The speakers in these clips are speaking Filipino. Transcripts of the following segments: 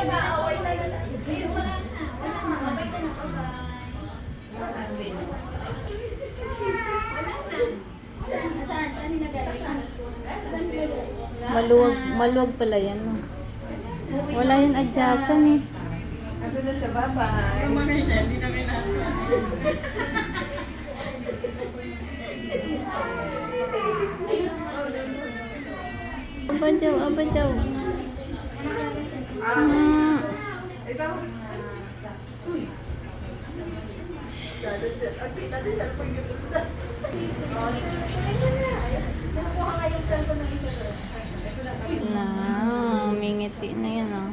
nag-aaway na lang. Wala na. Babay ka na. Bye-bye. Wala na. Saan nilagay? Saan nilagay? Maluwag pala yan, no? Wala yung adyasan eh. Ano na sa babay? Hindi na kailangan. Aba daw. Ito? Mingiti na yan, oh.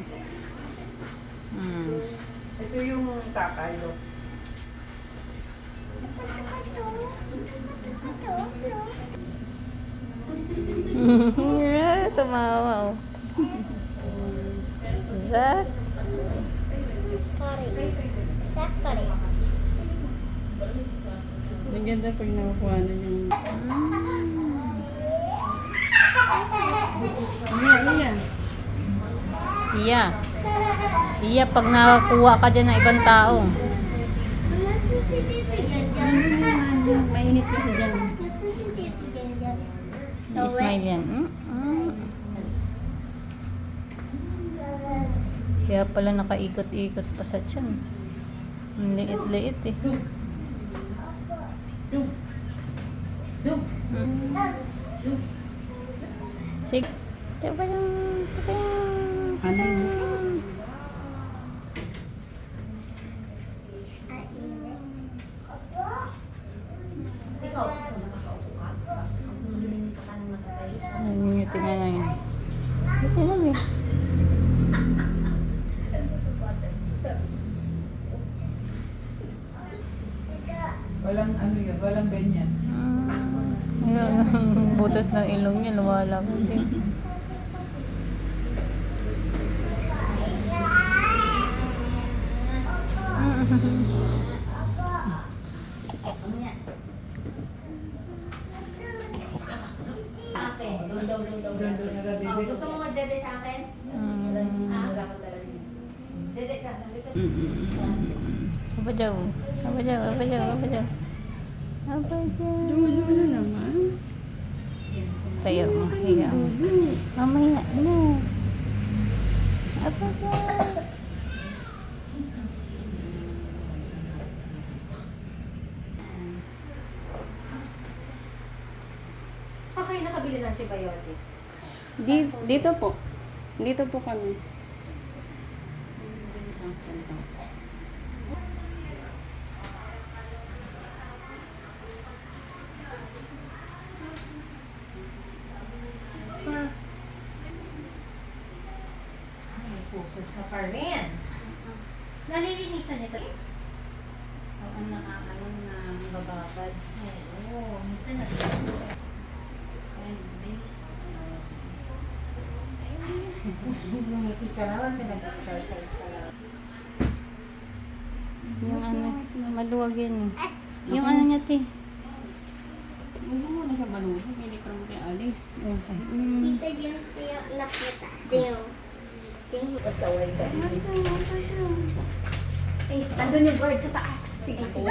Ito yung takayo. Tumawa, oh. Zach? Ang ganda pag nakukuha na yung... Iya. Iya, pag nakakuha ka dyan ng ibang tao. Mainit kasi dyan. Ismail yan. Kaya pala nakaikot-ikot pa sa tiyan. Ang liit-liit eh. Sige. Diba yung... Ano yun? Ngiti na lang yan. Ngiti na lang eh. Walang ano yun, walang ganyan. Ayun, butas ng ilong niya, lumalabot din. Doon nagabibig. Gusto mo mag-dede sa akin? Wala ko talaga. Dede ka. Apa jauh? Apa jauh? Apa jauh? Apa jauh? Apa jauh? Dulo na naman. Tayo mo, higa mo. Mamaya na. Apa jauh? Saan kayo nakabili ng antibiotics? Dito po. Dito po kami. Ay, pusod ka pa rin. Nalilinisan nito. Ang nakakaroon na bababad. Oo, minsan na. And this. Ngumiti ka naman, pinag-exercise ka lang. Yung ano, maluwag yan eh. Yung ano niya, te. Huwag mo na siya maluhin. Hindi ka naman kay Alice. Okay. Tita, yung nakita. Yung Pasaway ka. Eh, andun yung bird sa taas. Sige, sige.